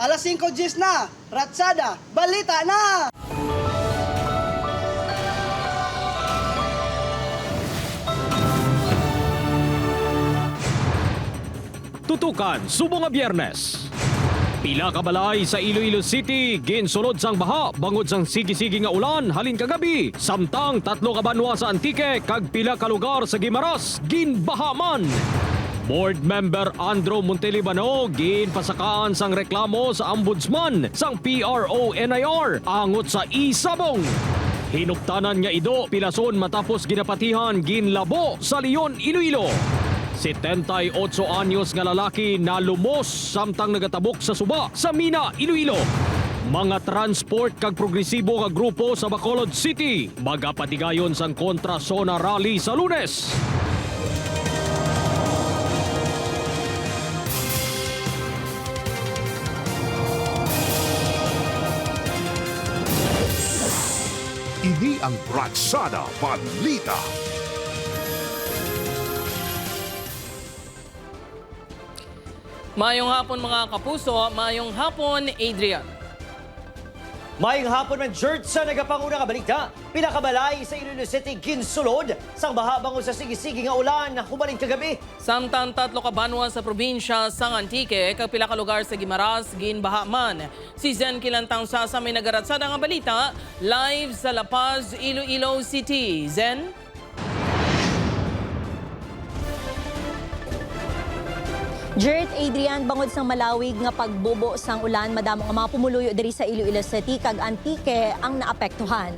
Alas 5:10 na, Ratsada, balita na! Tutukan subong nga Biyernes. Pila ka balay sa Iloilo City ginsulod sang baha bangod sang sige-sige nga ulan halin kagabi. Samtang 3 ka banwa sa Antique kag pila ka lugar sa Guimaras ginbahaman. Board member Andrew Montelibano ginpasakaan sang reklamo sa ombudsman sang PRO-NIR angot sa isabong. Hinuptanan nga ido pilason matapos ginapatihan ginlabo sa Leon, Iloilo. 78 anyos nga lalaki na lumos samtang nagatabok sa suba sa Mina, Iloilo. Mga transport kag progresibo nga grupo sa Bacolod City magapatigayon sang kontra-sona rally sa Lunes. Ini ang Ratsada Balita. Mayong hapon mga kapuso, mayong hapon Adrian. Mayong hapon man George sa nagapanguna ka balita. Pinakabalay sa Iloilo City ginsulod sang baha bangon sa sige-sige nga ulan na humaling kagabi. Samtang 3 ka banwa sa probinsya sang Antique, kag pila ka lugar sa Guimaras ginbahaman. Si Zen Kilantang sa may nagaratsada nga balita, live sa La Paz, Iloilo City. Zen? Jert Adrian, bangod sang malawig nga pagbubo sang ulan, madamo nga mga pumuluyo diri sa Iloilo City kag Antique ang naapektuhan.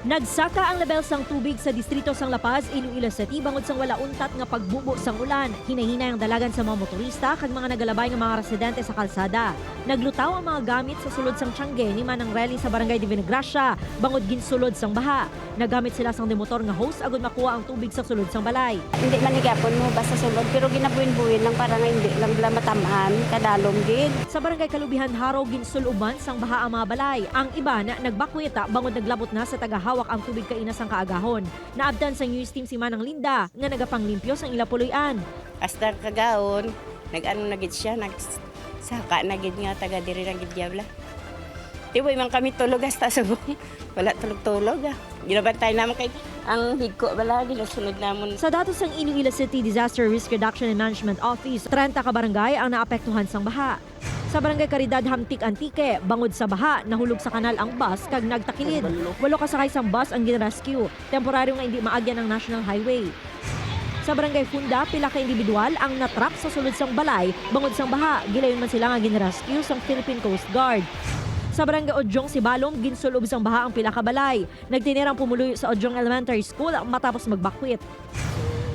Nagsaka ang level sang tubig sa distrito sang La Paz, Iloilo City bangod sang wala untat nga pagbubo sang ulan. Hinahinay ang dalagan sa mga motorista kag mga nagalabay nga mga residente sa kalsada. Naglutaw ang mga gamit sa sulod sang Tiangge ni manang rally sa Barangay de Vinagracia bangod ginsulod sang baha. Nagamit sila sang demotor nga hose agud makuha ang tubig sa sulod sang balay. Hindi man higapon mo basta sulod pero ginabuin-buin lang para nga hindi lang bala matamaan kadalom gid. Sa Barangay Kalubihan Haro ginsuluban sang baha ang mga balay. Ang iba na nagbakwita bangod naglabot na sa tagahawak ang tubig kaina sang kaagahon. Naabdan sa news team si Manang Linda nga nagapanglimpyo sang ilapuloy-an. Hasta kagaon, nag-ano na gid siya, nagsaka na gid nga taga diri na gid diabla. Tiboy man kami tulog hasta subong. Wala tulog-tulog ah. Ginabantay naman kay ang higko bala ginasunod namon. Sa datos ng Iloilo City Disaster Risk Reduction and Management Office, 30 ka barangay ang naapektuhan sang baha. Sa Barangay Caridad Hamtik Antique, bangod sa baha, nahulog sa kanal ang bus kag nagtakilid. 8 kasakay sang bus ang ginrescue, temporaryo nga hindi maagyan ang National Highway. Sa Barangay Funda, pila ka individual ang natrap sa sulod sang balay, bangod sang baha, gilayon man sila nga ginrescue sang Philippine Coast Guard. Sa Barangay Odyong Sibalom, ginsulob sang baha ang pila ka balay. Nagtinirang pumuloy sa Odyong Elementary School matapos magbakwit.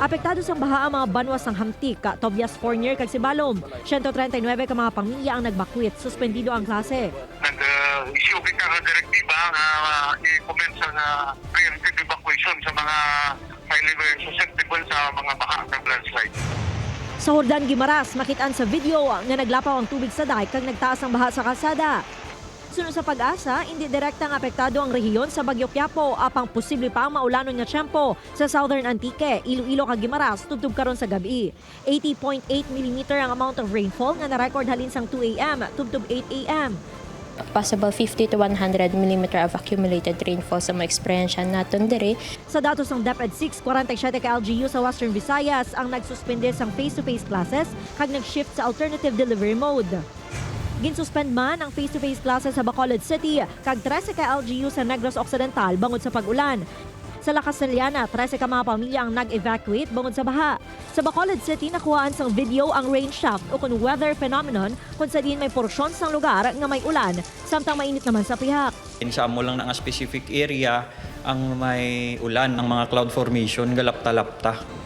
Apektado sang baha ang mga banwa sang Hamtik, Tobias Fournier kag Sibalom. 139 ka mga pamilya ang nagbakwit. Suspendido ang klase. Nag-issue kita nga direktiba nga i-commence ang preemptive evacuation sa mga highly susceptible sa mga baha ng landslide. Sa Hordan, Guimaras, makitaan sa video nga naglapaw ang tubig sa dike kag nagtaas ang baha sa kalsada. Sunod sa Pag-asa, hindi direktang apektado ang rehiyon sa Bagyo Quiapo apang posible pa ang maulanon nga tiyempo sa Southern Antique, Iloilo kag Guimaras tubtob karon sa gabi. 80.8 mm ang amount of rainfall nga na-record halin sang 2 a.m. tubtob 8 a.m. Possible 50 to 100 mm of accumulated rainfall sa mga eksperyensya naton diri. Sa datos ng DepEd 6, 47 ka LGU sa Western Visayas ang nagsuspende sang face-to-face classes kag nag-shift sa alternative delivery mode. Ginsuspend man ang face-to-face classes sa Bacolod City kag 13 ka LGU sa Negros Occidental bangod sa pag-ulan. Sa La Castellana, 13 ka mga pamilya ang nag-evacuate bangod sa baha. Sa Bacolod City, nakuhaan sang video ang rain shaft o kung weather phenomenon kung sa din may porsyon sang lugar nga may ulan, samtang mainit naman sa pihak. Insamo lang ng specific area ang may ulan, ang mga cloud formation, galapta-lapta.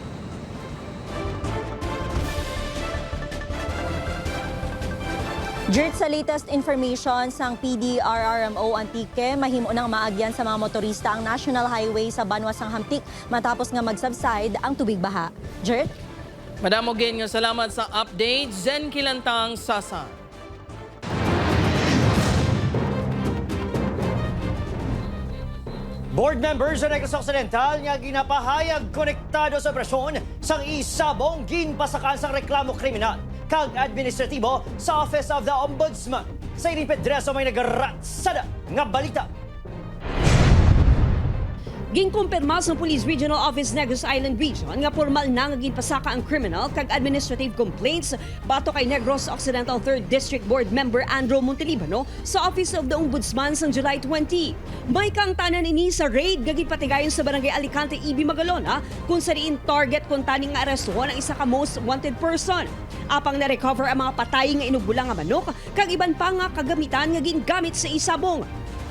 Jert, sa latest information sang PDRRMO Antique, mahimo nang maagyan sa mga motorista ang National Highway sa Banwa sang Hamtik matapos nga mag-subside ang tubig baha. Jert? Madamo gin nga salamat sa update, Zen Kilantang Sasa. Board members sa Negros Occidental nga ginapahayag konektado sa operasyon sang isabong ginpasakan sang reklamo kriminal. kag administratibo sa Office of the Ombudsman. Sa Iring Pedreso may nagaratsada nga balita. Ginkumpirma sa Police Regional Office Negros Island Region nga formal na nga ginpasaka ang criminal kag administrative complaints bato kay Negros Occidental 3rd District Board Member Andrew Montelibano sa Office of the Ombudsman sa July 20. May kangtanan ini sa raid nga gipatigayon sa Barangay Alicante, Ibi, Magalona kung sa diin target kung taning nga arestuhan ang isa ka most wanted person. Apang na-recover ang mga patay nga inubulang nga manok kag iban pa nga kagamitan nga gingamit sa isabong.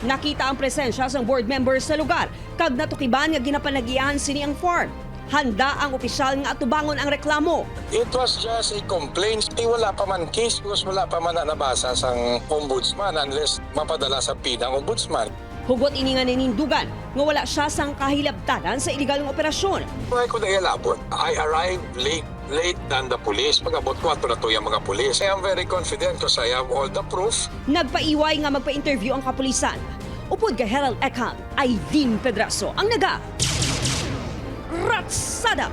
Nakita ang presensya sa board members sa lugar kag natukiban nga ginapanagiyahan sini ang farm. Handa ang opisyal nga atubangon ang reklamo. It was just a complaint. Wala pa man case because wala pa man nabasa sa ombudsman unless mapadala sa pinang ombudsman. Hugot ini nga ninindugan nga wala siya sang kahilabtanan sa iligal nga operasyon. Kaya ko na ialabot. I arrived late than the police. Pag-abot ko ato na to yung mga police. I am very confident because I have all the proof. Nagpaiway nga magpa-interview ang kapulisan. Upod kay Herald Ekang, Aileen Pedraso ang naga. Ratsada!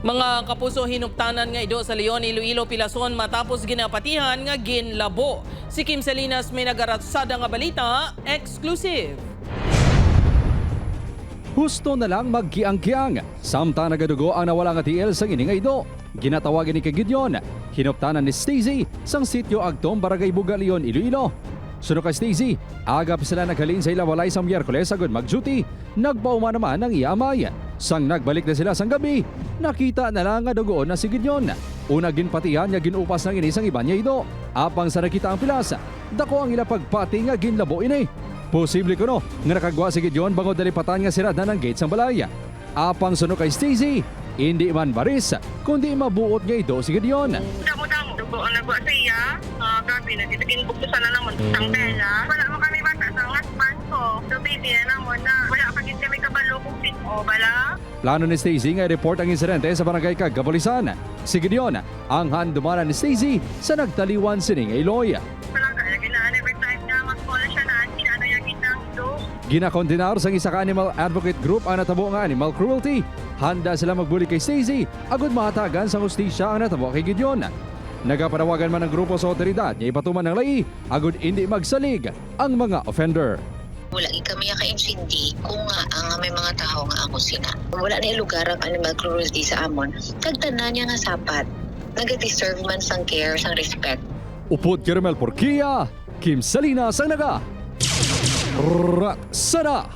Mga kapuso, hinuptanan nga ido sa Leon, Iloilo, Pilason matapos ginapatihan nga ginlabo. Si Kim Salinas may nagaratsada nga balita, exclusive. Husto na lang magkiang-kiang. Samta nagadugo ang nawala nga TL sa ining ido. Ginatawagan ni Gideon. Hinuptanan ni Stacy sang sitio Agtong, Barangay Bugalion, Iloilo. Suno kay Stacy, agap sila naghalin sa ilawalay sa Miyerkules agad mag-duty. Nagpauma naman ang iamay. Sang nagbalik na sila sang gabi, nakita na lang nga dugoon na si Gideon. Una ginpatihan nga ginupas ng inisang iba niya ito. Apang sa nakita ang pilas, dako ang ilapagpati nga ginlabo ini. Posible ko no, nga nakagwa si Gideon bangod dalipatan nga sirada ng gate sang balay. Apang suno kay Stacy, hindi man baris, kundi mabuot nga ito si Gideon. Damo-damo, dugo ang nagwa sa iya. Gabi na dito, ginbuktusan na naman sang tela. Wala mo kami bata sa ngaspan ko. So baby na naman na wala pagin kami kabalo kung o bala. Plano ni Stacy nga i-report ang insidente sa barangay Kagabulisan. Si Gideon, ang handumanan ni Stacy sa nagtaliwan sining Iloy. Ginakondinar sa isa ka animal advocate group ang natabo nga animal cruelty. Handa sila magbuli kay Stacy, agud mahatagan sa hustisya ang natabo kay Gideon. Nagapanawagan man ang grupo sa otoridad niya ipatuman ng lai, agud hindi magsalig ang mga offender. Wala kami ka-insindi kung nga ang may mga tao nga ako sina. Wala na lugar ang animal cruelty sa amon. Kagtanan niya nga sapat. Nag-deserve man sang care, sang respect. Upod Caramel Porquia, Kim Salinas ang naga. Ratsada!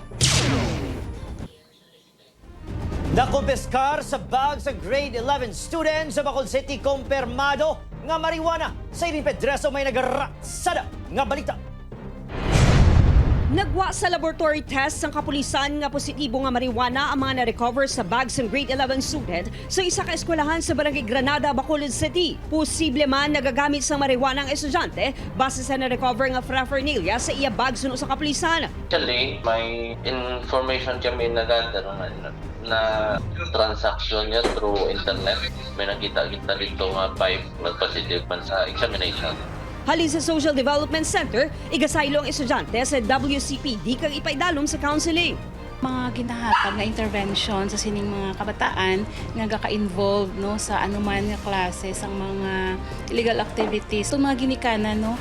Nakumpeskar sa bag sa grade 11 students sa Bacolod City, kumpirmado nga marijuana. Sa Iring Pedreso may nagaratsada nga balita. Nagwa sa laboratory test ang kapulisan nga positibo nga marijuana ang mga na-recover sa bags ng grade 11 student sa isa ka eskwelahan sa Barangay Granada, Bacolod City. Posible man nagagamit sa marijuana ang estudyante base sa na-recover nga paraphernalia sa iya bag suno sa kapulisan. Actually, may information kami na transaction niya through internet. May nakita-kita dito nga 5 nag-positive man sa examination. Halin sa Social Development Center, igasaylo ang estudyante sa WCPD kag ipaidalom sa counseling. Mga ginahatag na intervention sa sining mga kabataan nga gaka-involve no sa anuman nga klase sa mga illegal activities. So mga ginikanan no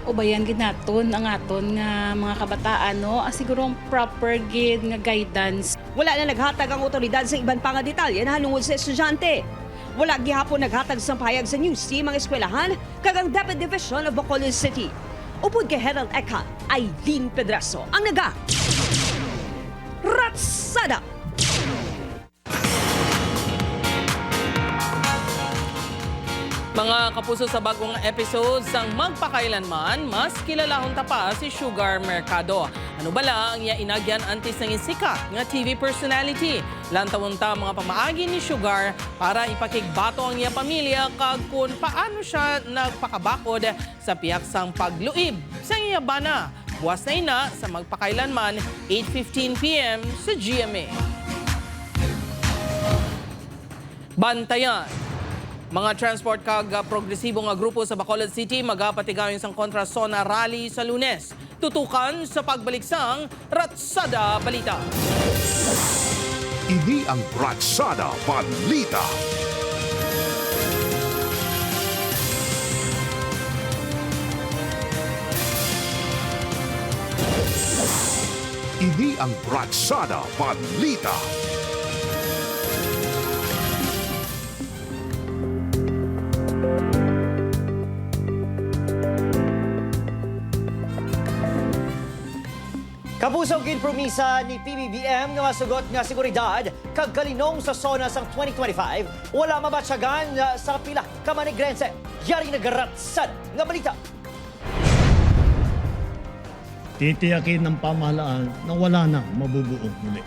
ubayan ginaton ang aton nga mga kabataan no siguro proper gid nga guidance. Wala na naghatag ang otoridad sa iban pa nga detalye na hanungod sa estudyante. Wala gihapon naghatag sa pahayag sa news team ang eskwelahan kag ang Deputy Division of Bacolod City. Upod kay Herald Ekang, Aileen Pedraso ang naga. Ratsada! Mga kapuso, sa bagong episode sang Magpakailanman, mas kilalahon ta pa si Sugar Mercado. Ano bala ang iya inagyan antes ng sikat nga TV personality. Lantawon ta mga pamaagi ni Sugar para ipakigbato ang iya pamilya kag kung paano siya nagpakabakod sa piyak sang pagluib sa iya bana. Buwas na ina sa Magpakailanman, 8:15 p.m. sa GMA. Bantayan. Mga transport kag progresibo nga grupo sa Bacolod City magapatigayon sang kontra-sona rally sa Lunes. Tutukan sa pagbalik sang Ratsada Balita. ang Ratsada Balita. Ini ang Ratsada Balita. Kapusong ginpromisa ni PBBM nga masugot nga seguridad kag kalinong sa zona sang 2025 wala mabatsyagan sa pila ka manigrense. Yari nagaratsad nga balita. Titiyakin ng pamahalaan na wala na mabubuong muli.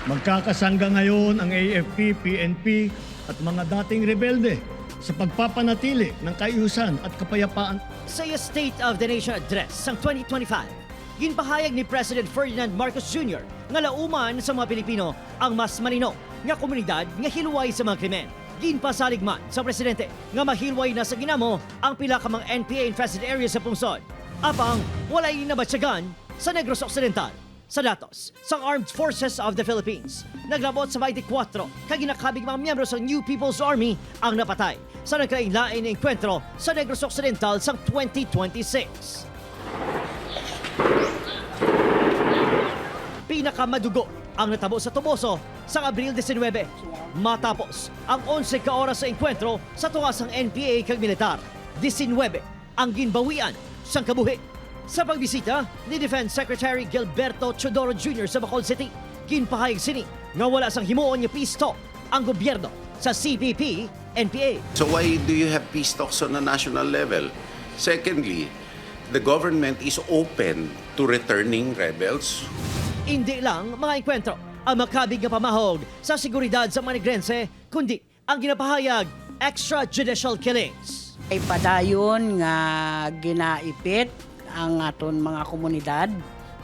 Magkakasangga ngayon ang AFP, PNP at mga dating rebelde sa pagpapanatili ng kaayusan at kapayapaan. Sa State of the Nation Address sang 2025, ginpahayag ni President Ferdinand Marcos Jr. nga lauman sa mga Pilipino ang mas malino nga komunidad nga hilway sa mga krimen. Ginpasalig man sa Presidente nga mahilway na sa ginamo ang pila ka mga NPA-infested areas sa pungsod. Apang walay nabatsyagan sa Negros Occidental. Sa datos sa Armed Forces of the Philippines, naglabot sa 24 kaginakabig mga miyembro sa New People's Army ang napatay sa nagkailain na enkwentro sa Negros Occidental sa 2026. Pinakamadugo ang natabo sa Toboso sa Abril 19 matapos ang 11 ka oras sa enkwentro sa tuwasang NPA kag militar. 19 ang ginbawian sang kabuhi. Sa pagbisita ni Defense Secretary Gilberto Chodoro Jr. sa Bacolod City, ginpahayag sini nga wala sang himuon nga peace talk ang gobyerno sa CPP, NPA. So why do you have peace talks on a national level? Secondly, the government is open to returning rebels. Hindi lang mga enkwentro ang makabig nga pamahog sa seguridad sa manigrense, kundi ang ginapahayag extrajudicial killings. Ay padayon nga ginaipit ang aton mga komunidad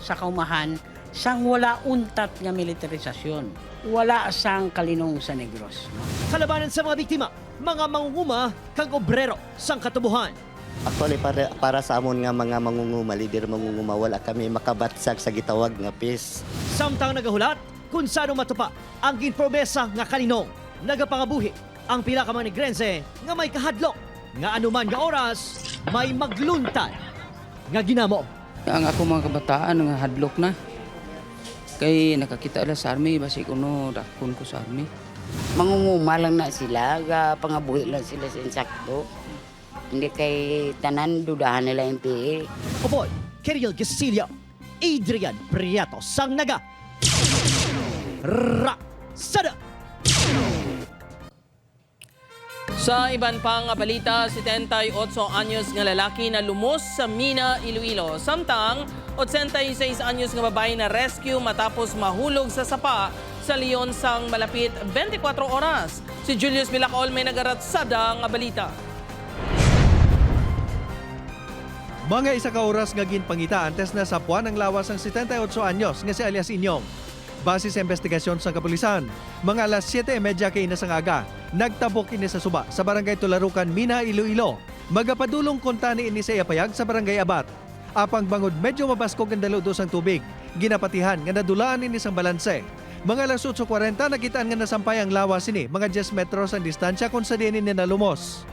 sa kaumahan sang wala untat nga militarisasyon. Wala sang kalinong sa Negros. Kalabanan sa mga biktima, mga mangunguma kag obrero sang katubuhan. Actually, para sa amon nga mga mangunguma, lider mangunguma, wala kami makabatsag sa gitawag nga peace. Samtang nagahulat kung saan matupa ang ginpromesa nga kalinong. Nagapangabuhi ang pila ka mga negrense nga may kahadlok nga anuman nga oras may magluntad nga ginamo. Ang ako mga kabataan nga hadlok na. Kay nakakita ala sa army, basi kuno dakon ko sa army. Mangunguma lang na sila, pangabuhi lang sila sa insakto. Hindi kay tanan dudahan nila NPA. Opoy, Kirill Gasilio, Adrian Prieto sang naga. Ratsada! Sa iban pang balita, 78 anyos nga lalaki na lumos sa Mina, Iloilo. Samtang 86 anyos nga babae na rescue matapos mahulog sa sapa sa Leon sang malapit 24 oras. Si Julius Bilacaol may nagaratsada nga balita. Mga isa ka oras nga ginpangita antes na sapuan ang lawas ng 78 anyos nga si alias Inyong. Base sa investigasyon sa kapulisan, mga alas 7:30 kay inasang aga, nagtabok ini sa suba sa barangay Tularukan, Mina, Iloilo. Magapadulong kontani ini sa iyapayag sa barangay Abat. Apang bangod medyo mabaskog ang daludos ang tubig, ginapatihan nga nadulaan ini sang balanse. Mga alas 8:40 nakitaan nga nasampay ang lawas ini, mga 10 metros ang distansya kung sa diin ini nalumos.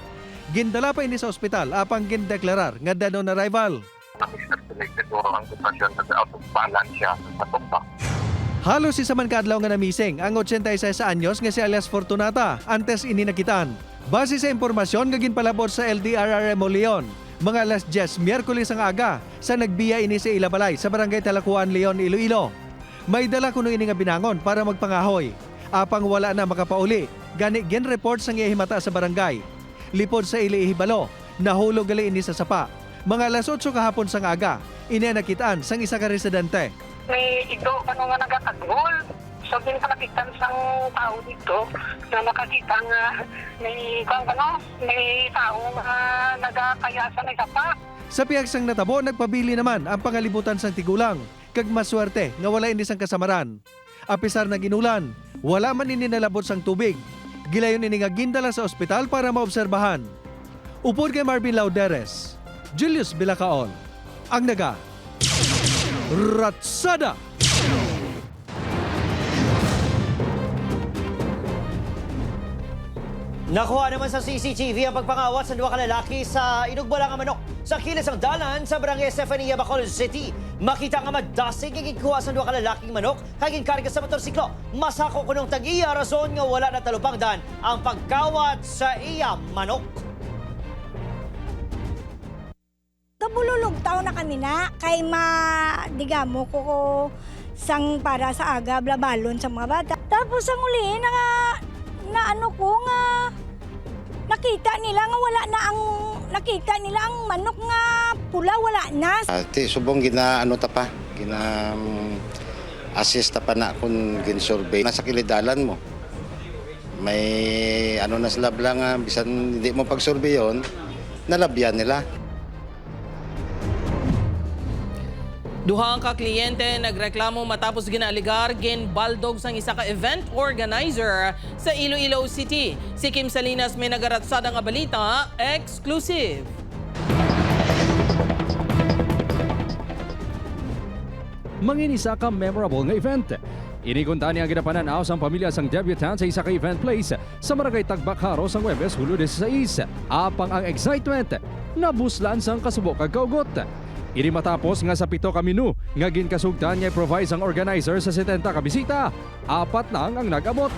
Gindala pa ini sa ospital apang gindeklarar nga dead on arrival. Ang sitwasyon sa out of balance siya sa tumpak. Halos isa man kaadlaw nga namising ang 86 anyos nga si alias Fortunata antes ini nakitaan. Base sa impormasyon nga ginpalabot sa LDRRMO Leon, mga alas 10 Miyerkules ang aga sa nagbiya ini sa Ilabalay sa barangay Talakuan, Leon, Iloilo. May dala kuno ini nga binangon para magpangahoy. Apang wala na makapauli, gani gin-report sang ihimata sa barangay. Lipod sa Ilihibalo, nahulog gali ini sa sapa. Mga alas 8 kahapon sang aga, ini nakitaan sang isa ka residente. May ido ano nga nagatagol. So din ka nakitan sang tao dito na nakakita nga may tao nga nagakaya sa nagapa. Sa pihag sang natabo, nagpabili naman ang pangalibutan sang tigulang. Kag maswerte nga wala ini sang kasamaran. Apisar na ginulan, wala man ini nalabot sang tubig. Gilayon ini nga gindala sa ospital para maobserbahan. Upod kay Marvin Lauderes, Julius Bilacaol, ang naga Ratsada! Nakuha naman sa CCTV ang pagpangawat sa dua ka lalaki sa inugbalang nga manok sa kilis ang dalan sa barangay Estefania, Bacolod City. Makita nga madasig gigikuha sa dua ka lalaking manok kaging karga sa motorsiklo. Masako kunong tag-iya rason nga wala na talupangdan ang pagkawat sa iya manok. Tabululog tao na kami na kay digamo ko sang para sa aga blabalon sa mga bata. Tapos ang uli na ano ko nga nakita nila ang manok nga pula wala na. Ati subong gina assist pa na kung gin-survey nasa kilidalan mo. May na sila lang bisan hindi mo pag-survey yon, nalabyan nila. Duhang ka kliyente nagreklamo matapos ginaligar ginbaldog sang isa ka event organizer sa Iloilo City. Si Kim Salinas may nagaratsada nga balita, exclusive. Manginisa ka memorable nga event. Inigunta niya ang ginapananaw sang pamilya sang debutant sa isa ka event place sa Barangay Tagbakaro sang Huwebes, Hulyo 16. Apang ang excitement, nabuslan sang kasubok kag kaugot. Ini matapos nga sa 7 ka menu nga ginkasugdan niya provide ang organizer sa 70 ka bisita, 4 lang ang nag-abot.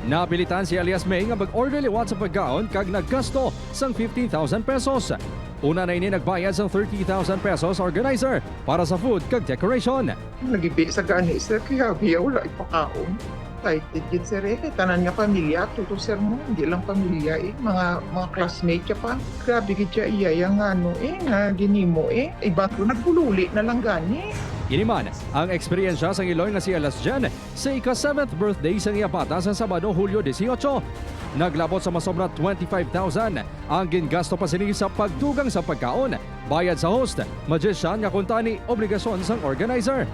Napilitan si Alias May nga mag-order liwat sa pagkaon kag naggasto sang 15,000 pesos. Una na ini nagbayad sang 30,000 pesos organizer para sa food kag decoration. Nagibi sa gani sir kaya biya wala ipakaon. Excited gid sir tanan nga pamilya tuto sir mo hindi lang pamilya mga classmate ka pa. Grabe gid siya iya nga nga ginimo iba ko nagpululi na lang gani. Ini man ang eksperyensya sang Iloy nga si Alas Jen sa ika-7th birthday sang iya bata sa Sabado, Hulyo 18. Naglabot sa masobra 25,000 ang gingasto pa sini sa pagdugang sa pagkaon, bayad sa host, magician nga kuntani obligasyon sang organizer.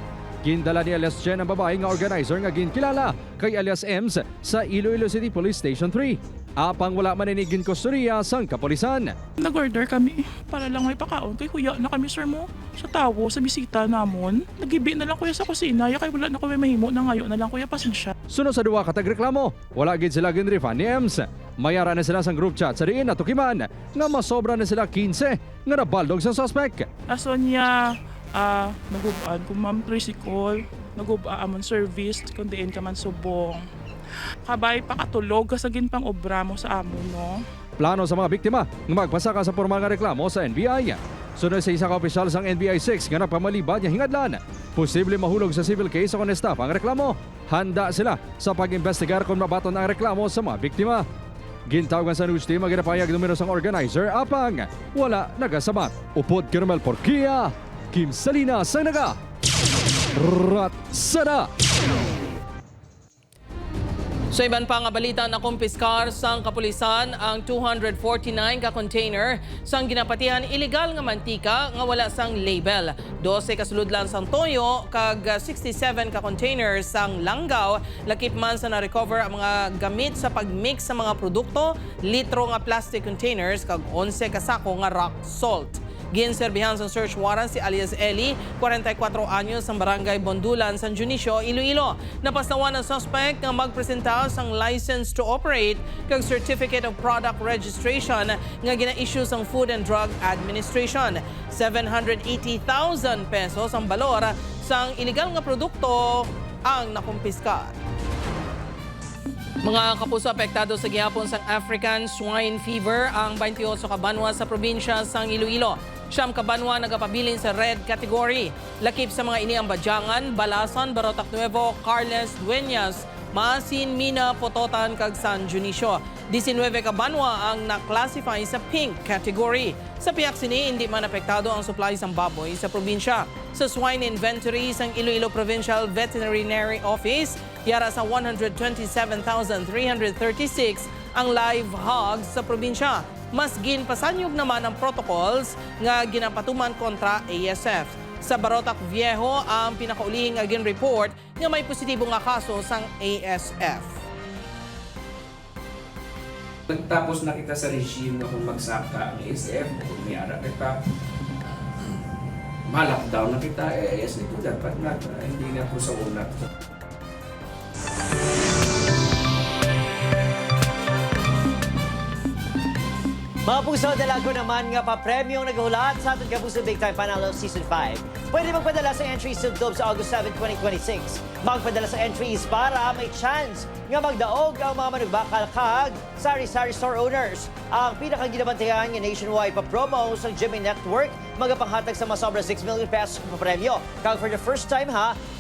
Gindala ni Alias Jen ang babae nga organizer nga ginkilala kay Alias Ems sa Iloilo City Police Station 3. Apang wala maninigin kusturya sang kapulisan. Nag-order kami para lang may pakaon kay kuya na kami sir mo sa tawo sa bisita namon. Nagibi na lang kuya sa kusina kay wala na kami mahimo na ngayon na lang kuya pasensya. Sunod sa duwa ka tagreklamo, wala gid sila ginrefund ni Ems. Mayara na sila sang group chat sa diin at tukiman nga masobra na sila 15 nga nabaldog sa suspect. Aso niya nagubaan kung ma'am tricycle, nagubaan service kung diin ka man subong. Kabay pakatulog kasagin pang obra mo sa amo no. Plano sa mga biktima nga magpasaka sa pormal nga reklamo sa NBI. Sunod sa isa ka opisyal sang NBI 6 nga napamalibad niya hingadlan. Posible mahulog sa civil case kung staff ang reklamo. Handa sila sa pag-investigar kung mabaton ang reklamo sa mga biktima. Gintawagan sa news team ang ginapayag numero sang organizer apang wala nagasabat. Upod Caramel Porquia, Kim Salinas ang naga Ratsada. Sa iban pa nga balita na kumpiskar sang kapulisan ang 249 ka container sang ginapatihan illegal nga mantika nga wala sang label. 12 ka suludlan sang toyo kag 67 ka containers sang langgaw. Lakip man sa na-recover ang mga gamit sa pagmix sa mga produkto, litro nga plastic containers kag 11 ka sako nga rock salt. Ginserbihan sa search warrant si alias Eli, 44 anyos ang barangay Bondulan, San Dionisio, Iloilo. Napastawan ng suspect nga magpresenta sang license to operate kag certificate of product registration nga gina-issue sang Food and Drug Administration. 780,000 pesos ang balor sang illegal nga produkto ang nakumpiskar. Mga kapuso, apektado sa gihapon sang African Swine Fever ang 28 ka banwa sa probinsya sang Iloilo. 9 ka banwa nagapabilin sa red category. Lakip sa mga ini ang Badyangan, Balasan, Barotac Nuevo, Carles, Dueñas, Maasin, Mina, Pototan, kag San Dionisio. 19 ka banwa ang na-classify sa pink category. Sa piyak sini, hindi man apektado ang supply ng baboy sa probinsya. Sa swine inventory sang Iloilo Provincial Veterinary Office, yara sa 127,336 ang live hogs sa probinsya. Mas ginpasanyog naman ang protocols nga ginapatuman kontra ASF. Sa Barotac Viejo, ang pinakaulihing nga gin-report nga may positibo nga kaso sang ASF. Tapos nakita sa regime na kung magsaka ang ASF, kung may ara kita, ma-lockdown na kita, yes, ito dapat na, hindi na po sa una. Mga puso, dalago naman nga pa premyong naghulat sa ating Kapuso Big Time Panalo Season 5. Pwede magpadala sa entries sa August 7, 2026. Magpadala sa entries para may chance nga magdaog ang mga manugbakal kag sari-sari store owners. Ang pinakaginabantayan nga nationwide pa-promo sa Jimmy Network magapanghatag sa masobra 6 million pesos pa premyo. Kag for the first time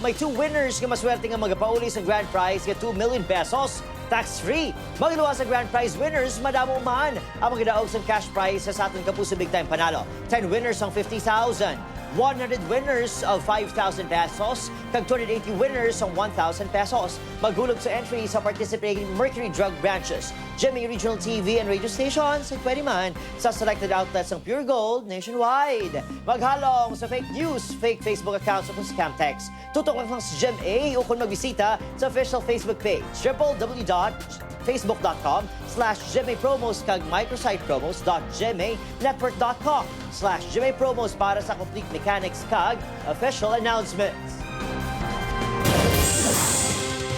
may 2 winners nga maswerte nga magapauli sa grand prize nga 2 million pesos. Tax-free. Magluwa sa grand prize winners, madamo man ang magdaog sa cash prize sa ating Kapuso Big Time Panalo. 10 winners ang 50,000. 100 winners of 5,000 pesos, kag 280 winners ng 1,000 pesos. Maghulog sa entry sa participating Mercury Drug branches, Jimmy Regional TV and radio stations, at pwede man sa selected outlets ng Pure Gold nationwide. Maghalong sa fake news, fake Facebook accounts o scam text. Tutok lang sa GMA o kung magbisita sa official Facebook page, www.facebook.com/GMApromos kag micrositepromos.gmanetwork.com/GMApromos para sa complete mechanics kag official announcements.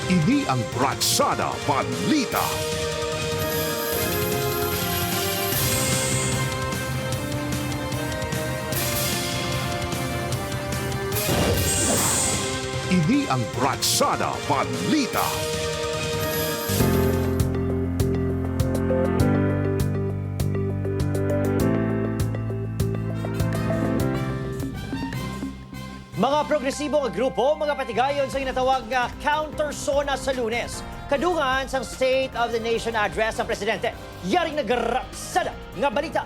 Ini ang Bratsada Balita. Ini ang Bratsada Balita. Mga progresibo nga grupo, mga patigayon sa ginatawag nga counter-SONA sa Lunes. Kadungan sa State of the Nation address ng Presidente. Yaring nagaraksada nga balita.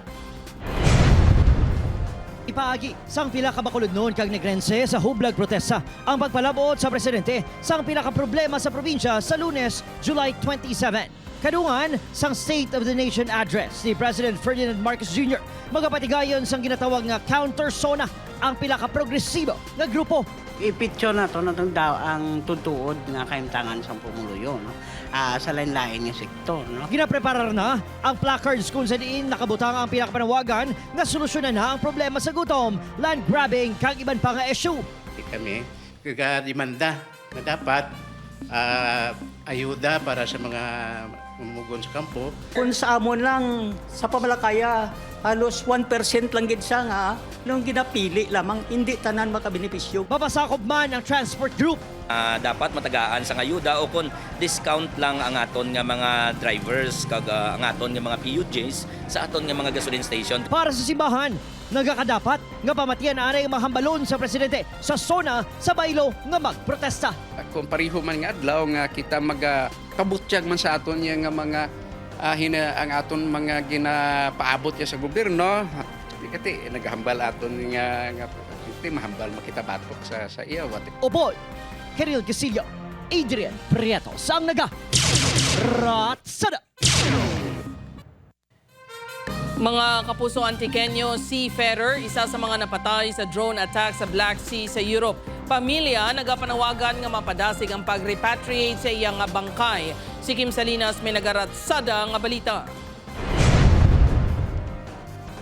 Ipaagi, sang pila ka bakulod noon kag negrense sa hublag protesta ang pagpalabot sa Presidente sang pila ka problema sa probinsya sa Lunes, July 27. Kadungan sang State of the Nation address ni President Ferdinand Marcos Jr. Magapatigayon sang ginatawag nga counter-SONA ang pila ka progresibo nga grupo. Ipicture na to daw ang tutuod nga kaimtangan sa pumuluyo, no? Sa lain-lain nga sektor, no? Ginapreparar na ang placards kung sa diin nakabutang ang pinakapanawagan nga solusyonan na ang problema sa gutom, land grabbing kag iban pa nga issue. Kami kagadimanda na dapat ayuda para sa mga umugon sa kampo. Kung sa amon lang sa pamalakaya, halos 1% lang gid siya nga nung ginapili lamang hindi tanan makabenepisyo. Mapasakop man ang transport group. Dapat matagaan sa ayuda o kung discount lang ang aton nga mga drivers kag ang aton nga mga PUJs sa aton nga mga gasoline station. Para sa simbahan, nagakadapat nga pamatian na aray mahambalon sa Presidente sa SONA sa baylo nga magprotesta. Kung pariho man nga adlaw nga kita magapabutyag man sa aton nga mga ang aton mga ginapaabot ya sa gobyerno. Kati naghambal aton nga mahambal makita batok sa iya. Opo, Keril Casillo, Adrian Prieto, sang Ratsada. Mga kapuso Antiqueño seafarer, isa sa mga napatay sa drone attack sa Black Sea sa Europe. Pamilya nagapanawagan nga mapadasig ang pag-repatriate sa iyang bangkay. Si Kim Salinas may nagaratsada nga balita.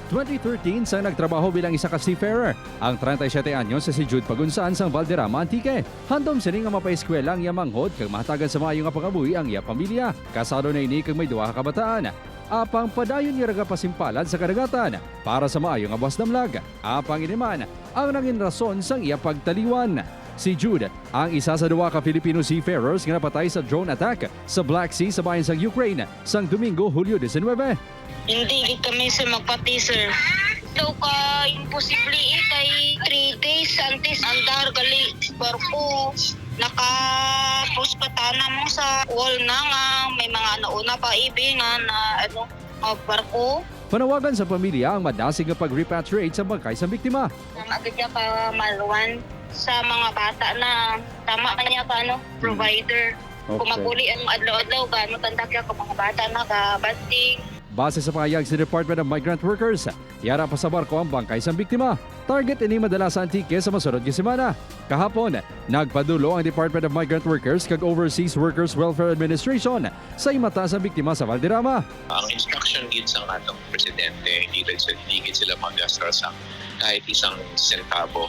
2013 sang nagtrabaho bilang isa ka seafarer. Ang 37 anyos sa si Jude Pagunsan sang Valderrama, Antique. Handom sini nga mapaeskwela ang iya manghod kag mahatagan sa maayo nga pangabuhi ang iya pamilya. Kasado na ini kag may duha ka kabataan. Apang padayon niya raga pasimpalan sa kadagatan para sa maayo nga buwas damlag. Apang iniman ang nangin rason sang iya pagtaliwan. Si Jude, ang isa sa duwa ka Filipino seafarers nga napatay sa drone attack sa Black Sea sa bayan sang Ukraine sang Domingo, Hulyo 19. Hindi kami sa magpati, sir. Daw ka imposible kay 3 days antes andar gali barko nakapuspatana mo sa wall na nga may mga nauna pa ibingan na barko. Panawagan sa pamilya ang madasig nga pag-repatriate sa bangkay sa biktima. Agad ka maluwan sa mga bata na tama niya ka provider. Okay. Kung maguli ang adlaw-adlaw ka, matanda ka mga bata na kabanting. Base sa pahayag sa Department of Migrant Workers, yara pa sa barko ang bangkay sa biktima. Target ini madala sa Antique sa masunod nga semana. Kahapon, nagpadulo ang Department of Migrant Workers kag Overseas Workers Welfare Administration sa imata sa biktima sa Valderrama. Ang instruction gid sa atong presidente, hindi sila mag-gastos sa kahit isang sentavo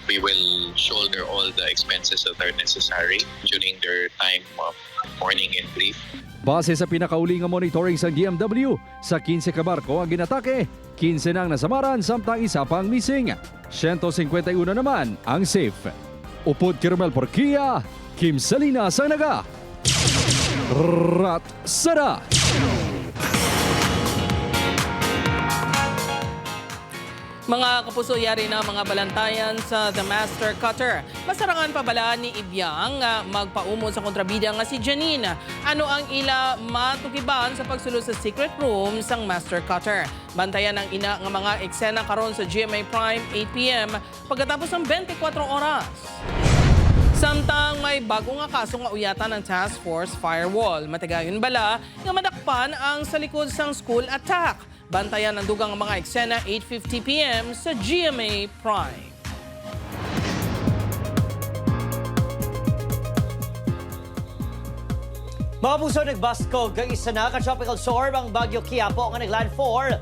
We will shoulder all the expenses that are necessary during their time of mourning and grief. Base sa pinakauli nga monitoring sa DMW, sa 15 ka barko ang ginatake, 15 nang nasamaran samtang isa pang missing. 151 naman ang safe. Upod kay Romel Porquia, Kim Salinas ang naga. Ratsada! Mga kapuso, yari na mga balantayan sa The Master Cutter. Masarangan pa bala ni Ibyang magpaumo sa kontrabida nga si Janine. Ano ang ila matukiban sa pagsulo sa secret room sang Master Cutter? Bantayan ang ina nga mga eksena karon sa GMA Prime 8 p.m. pagkatapos ng 24 oras. Samtang may bago nga kaso nga uyatan ng Task Force Firewall. Matagayon bala nga madakpan ang sa likod sang school attack. Bantayan ang dugang mga eksena 8:50 p.m. sa GMA Prime. Mga puso, nagbaskog kang isa na ka tropical storm ang Bagyo Quiapo nga naglandfall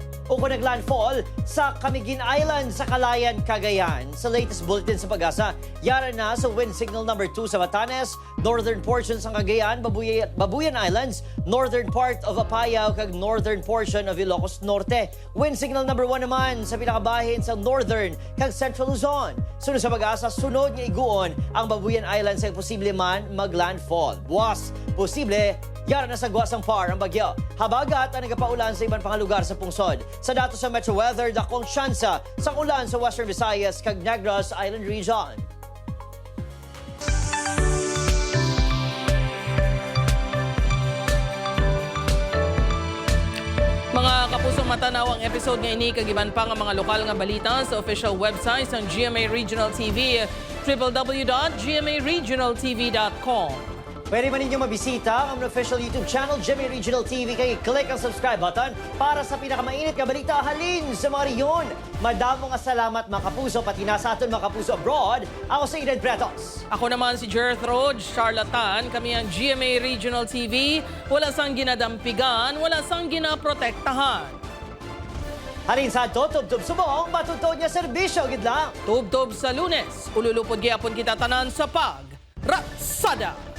sa Camiguin Island sa Calayan, Cagayan. Sa latest bulletin sa Pag-asa, yara na sa wind signal number 2 sa Batanes, northern portion sa Cagayan, Babuyan Islands, northern part of Apayao kag northern portion of Ilocos Norte. Wind signal number 1 naman sa pinakabahin sa northern kag central Luzon. Sunod sa Pag-asa, sunod nga iguon ang Babuyan Islands sa posible man maglandfall. Buwas, posible yara na sa guwasang par ang bagyo. Habagat ang nagapaulan sa ibang pangalugar sa pungsod. Sa datos sa Metro Weather, dakong tsansa sa ulan sa Western Visayas kag Negros Island Region. Mga kapusong matanaw ang episode nga ini kagiban pa nga mga lokal nga balita sa official website ng GMA Regional TV, www.gmaregionaltv.com. Pwede man ninyo mabisita ang official YouTube channel, GMA Regional TV. Kaya click ang subscribe button para sa pinakamainit nga balita halin sa mga rehiyon. Madamo nga salamat mga kapuso, pati na sa aton mga kapuso abroad. Ako si Eden Pretos. Ako naman si Jerthrod Charlatan. Kami ang GMA Regional TV. Wala sang ginadampigan, wala sang ginaprotektahan. Halin sa Tubtub subong, matutod niya serbisyo, gid lang. Tubtub sa Lunes, ululupod gyapon kita tanan sa Ratsada!